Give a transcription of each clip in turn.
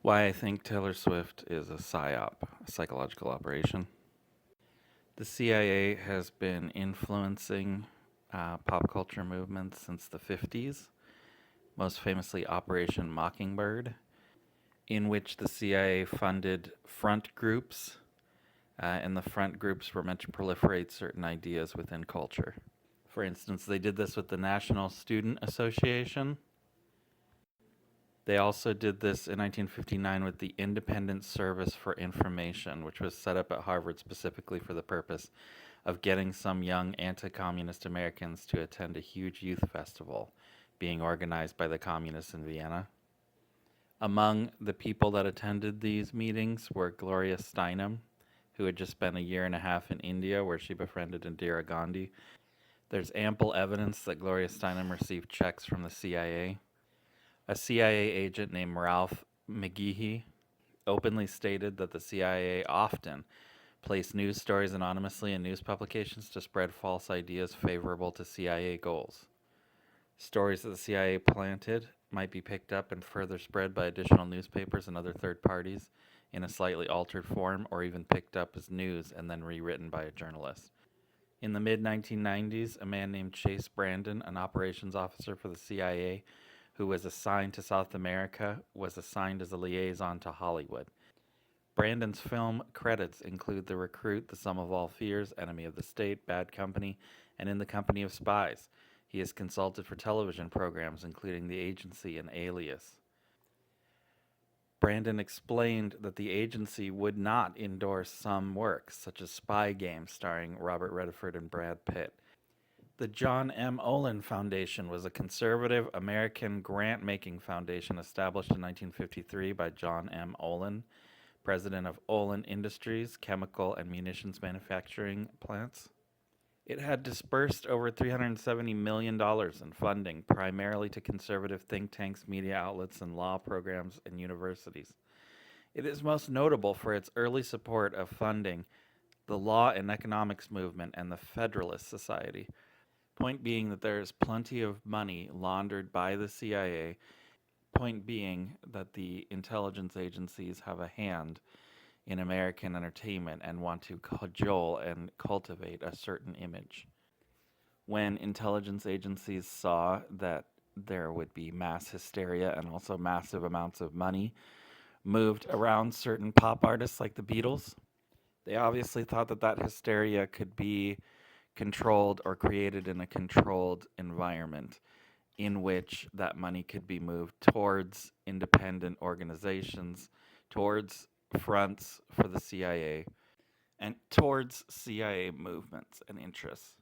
Why I think Taylor Swift is a psyop, a psychological operation. The CIA has been influencing pop culture movements since the 50s, most famously Operation Mockingbird, in which the CIA funded front groups, and the front groups were meant to proliferate certain ideas within culture. For instance, they did this with the National Student Association. They also did this in 1959 with the Independent Service for Information, which was set up at Harvard specifically for the purpose of getting some young anti communist Americans to attend a huge youth festival being organized by the communists in Vienna. Among the people that attended these meetings were Gloria Steinem, who had just spent a year and a half in India where she befriended Indira Gandhi. There's ample evidence that Gloria Steinem received checks from the CIA. A CIA agent named Ralph McGehee openly stated that the CIA often placed news stories anonymously in news publications to spread false ideas favorable to CIA goals. Stories that the CIA planted might be picked up and further spread by additional newspapers and other third parties in a slightly altered form, or even picked up as news and then rewritten by a journalist. In the mid 1990s, a man named Chase Brandon, an operations officer for the CIA who was assigned to South America, was assigned as a liaison to Hollywood. Brandon's film credits include The Recruit, The Sum of All Fears, Enemy of the State, Bad Company, and In the Company of Spies. He is consulted for television programs including The Agency and Alias. Brandon explained that the agency would not endorse some works, such as Spy Game starring Robert Redford and Brad Pitt. The John M. Olin Foundation was a conservative American grant-making foundation established in 1953 by John M. Olin, president of Olin Industries, chemical and munitions manufacturing plants. It had disbursed over $370 million in funding, primarily to conservative think tanks, media outlets, and law programs and universities. It is most notable for its early support of funding the law and economics movement and the Federalist Society. Point being that there is plenty of money laundered by the CIA. Point being that the intelligence agencies have a hand in American entertainment and want to cajole and cultivate a certain image. When intelligence agencies saw that there would be mass hysteria and also massive amounts of money moved around certain pop artists like the Beatles, they obviously thought that that hysteria could be controlled or created in a controlled environment in which that money could be moved towards independent organizations, towards fronts for the CIA, and towards CIA movements and interests.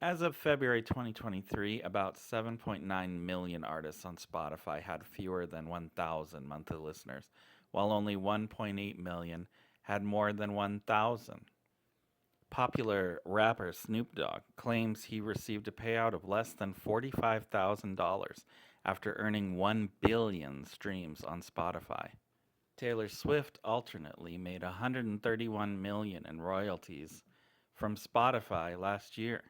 As of February 2023, about 7.9 million artists on Spotify had fewer than 1,000 monthly listeners, while only 1.8 million had more than 1,000. Popular rapper Snoop Dogg claims he received a payout of less than $45,000 after earning 1 billion streams on Spotify. Taylor Swift alternately made $131 million in royalties from Spotify last year.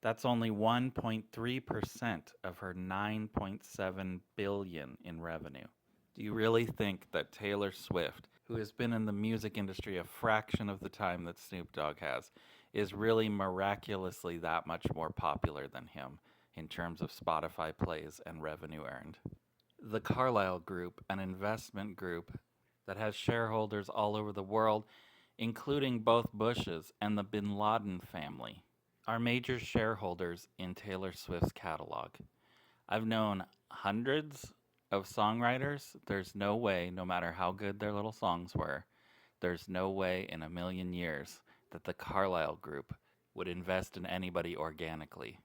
That's only 1.3% of her 9.7 billion in revenue. Do you really think that Taylor Swift, who has been in the music industry a fraction of the time that Snoop Dogg has, is really miraculously that much more popular than him in terms of Spotify plays and revenue earned? The Carlyle Group, an investment group that has shareholders all over the world, including both Bushes and the Bin Laden family, are major shareholders in Taylor Swift's catalog. I've known hundreds of songwriters. There's no way, no matter how good their little songs were, there's no way in a million years that the Carlyle Group would invest in anybody organically.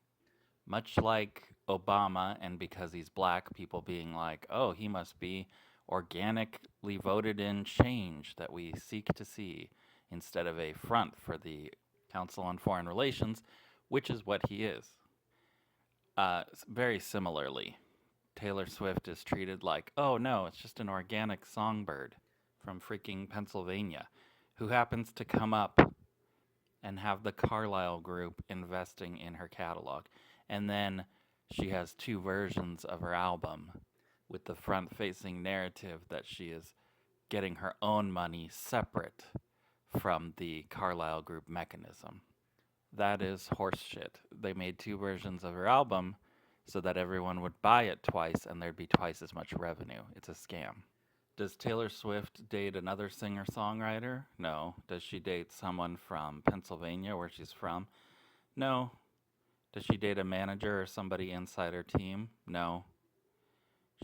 Much like Obama, and because he's black, people being like, oh, he must be organically voted in change that we seek to see instead of a front for the Council on Foreign Relations, which is what he is. Very similarly, Taylor Swift is treated like, oh no, it's just an organic songbird from freaking Pennsylvania who happens to come up and have the Carlyle Group investing in her catalog. And then she has two versions of her album with the front-facing narrative that she is getting her own money separate from the Carlyle Group mechanism. That is horseshit. They made two versions of her album so that everyone would buy it twice and there'd be twice as much revenue. It's a scam. Does Taylor Swift date another singer-songwriter? No. Does she date someone from Pennsylvania, where she's from? No. Does she date a manager or somebody inside her team? No.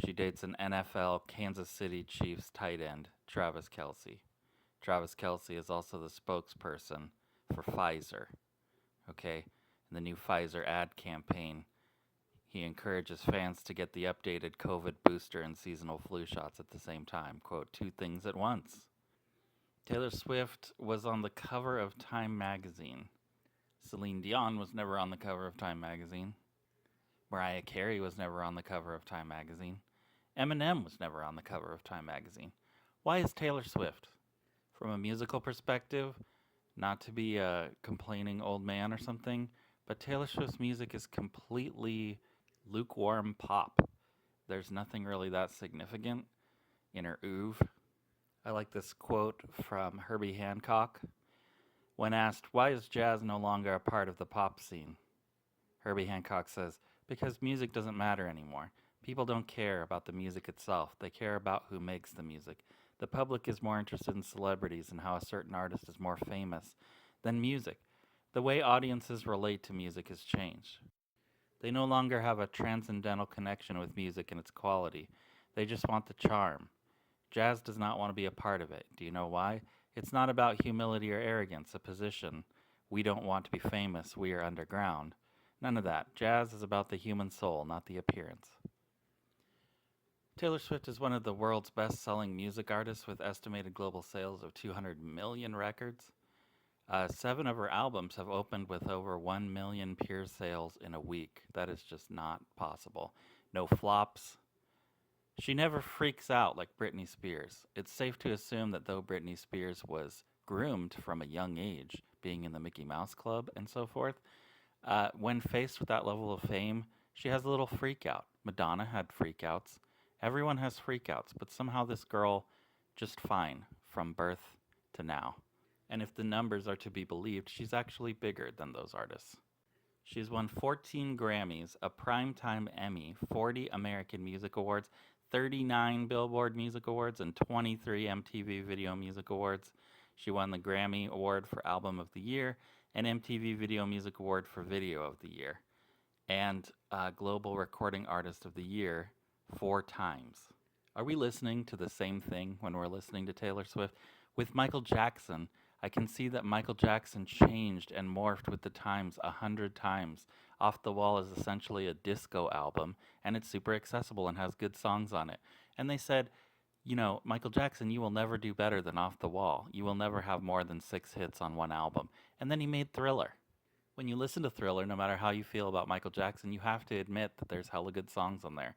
She dates an NFL Kansas City Chiefs tight end, Travis Kelce. Travis Kelce is also the spokesperson for Pfizer. Okay? In the new Pfizer ad campaign, he encourages fans to get the updated COVID booster and seasonal flu shots at the same time. Quote, two things at once. Taylor Swift was on the cover of Time magazine. Celine Dion was never on the cover of Time magazine. Mariah Carey was never on the cover of Time magazine. Eminem was never on the cover of Time magazine. Why is Taylor Swift? From a musical perspective, not to be a complaining old man or something, but Taylor Swift's music is completely lukewarm pop. There's nothing really that significant in her oeuvre. I like this quote from Herbie Hancock. When asked, why is jazz no longer a part of the pop scene? Herbie Hancock says, because music doesn't matter anymore. People don't care about the music itself. They care about who makes the music. The public is more interested in celebrities and how a certain artist is more famous than music. The way audiences relate to music has changed. They no longer have a transcendental connection with music and its quality. They just want the charm. Jazz does not want to be a part of it. Do you know why? It's not about humility or arrogance, a position. We don't want to be famous, we are underground. None of that. Jazz is about the human soul, not the appearance. Taylor Swift is one of the world's best-selling music artists with estimated global sales of 200 million records. 7 of her albums have opened with over 1 million pure sales in a week. That is just not possible. No flops. She never freaks out like Britney Spears. It's safe to assume that though Britney Spears was groomed from a young age, being in the Mickey Mouse Club and so forth, when faced with that level of fame, she has a little freak out. Madonna had freakouts. Everyone has freakouts, but somehow this girl just fine from birth to now. And if the numbers are to be believed, she's actually bigger than those artists. She's won 14 Grammys, a Primetime Emmy, 40 American Music Awards, 39 Billboard Music Awards, and 23 MTV Video Music Awards. She won the Grammy Award for Album of the Year and MTV Video Music Award for Video of the Year, and Global Recording Artist of the Year 4 times. Are we listening to the same thing when we're listening to Taylor Swift? With Michael Jackson, I can see that Michael Jackson changed and morphed with the times 100 times. Off the Wall is essentially a disco album, and it's super accessible and has good songs on it. And they said, you know, Michael Jackson, you will never do better than Off the Wall. You will never have more than 6 hits on one album. And then he made Thriller. When you listen to Thriller, no matter how you feel about Michael Jackson, you have to admit that there's hella good songs on there.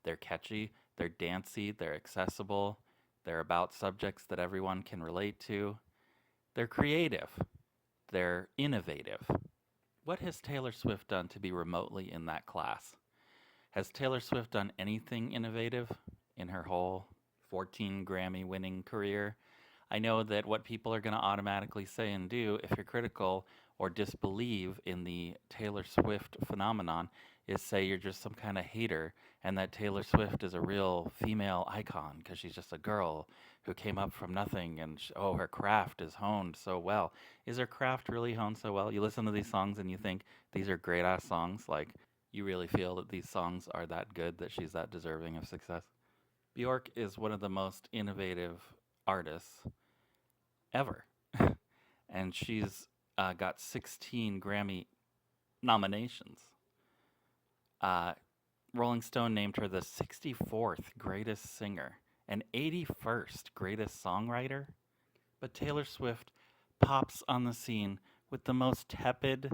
They're catchy, they're dancey, they're accessible, they're about subjects that everyone can relate to. They're creative. They're innovative. What has Taylor Swift done to be remotely in that class? Has Taylor Swift done anything innovative in her whole 14 Grammy winning career? I know that what people are going to automatically say and do if you're critical or disbelieve in the Taylor Swift phenomenon is say you're just some kind of hater and that Taylor Swift is a real female icon because she's just a girl who came up from nothing and her craft is honed so well. Is her craft really honed so well? You listen to these songs and you think these are great ass songs, like you really feel that these songs are that good, that she's that deserving of success. Bjork is one of the most innovative artists ever. And she's got 16 Grammy nominations. Rolling Stone named her the 64th greatest singer and 81st greatest songwriter. But Taylor Swift pops on the scene with the most tepid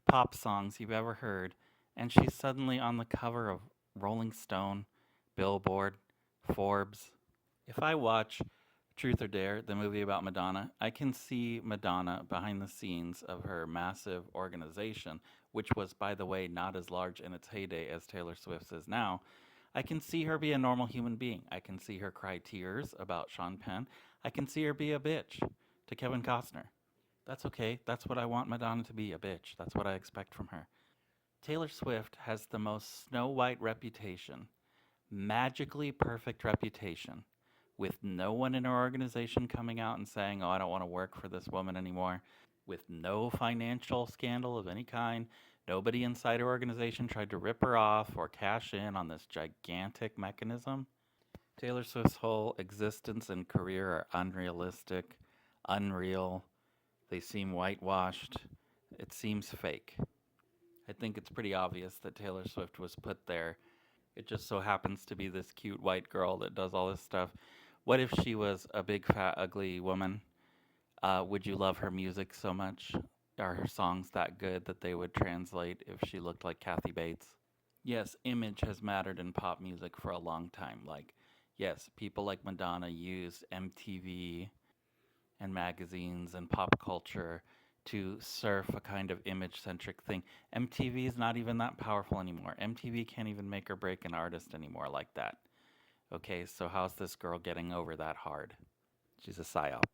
pop songs you've ever heard, and she's suddenly on the cover of Rolling Stone, Billboard, Forbes. If I watch Truth or Dare, the movie about Madonna, I can see Madonna behind the scenes of her massive organization, which was, by the way, not as large in its heyday as Taylor Swift's is now. I can see her be a normal human being. I can see her cry tears about Sean Penn. I can see her be a bitch to Kevin Costner. That's okay. That's what I want Madonna to be, a bitch. That's what I expect from her. Taylor Swift has the most Snow White reputation, magically perfect reputation, with no one in her organization coming out and saying, oh, I don't want to work for this woman anymore, with no financial scandal of any kind. Nobody inside her organization tried to rip her off or cash in on this gigantic mechanism. Taylor Swift's whole existence and career are unrealistic, unreal. They seem whitewashed. It seems fake. I think it's pretty obvious that Taylor Swift was put there. It just so happens to be this cute white girl that does all this stuff. What if she was a big, fat, ugly woman? Would you love her music so much? Are her songs that good that they would translate if she looked like Kathy Bates? Yes, image has mattered in pop music for a long time. Like, yes, people like Madonna use MTV and magazines and pop culture to surf a kind of image centric thing. MTV is not even that powerful anymore. MTV can't even make or break an artist anymore like that. Okay, so how's this girl getting over that hard? She's a psyop.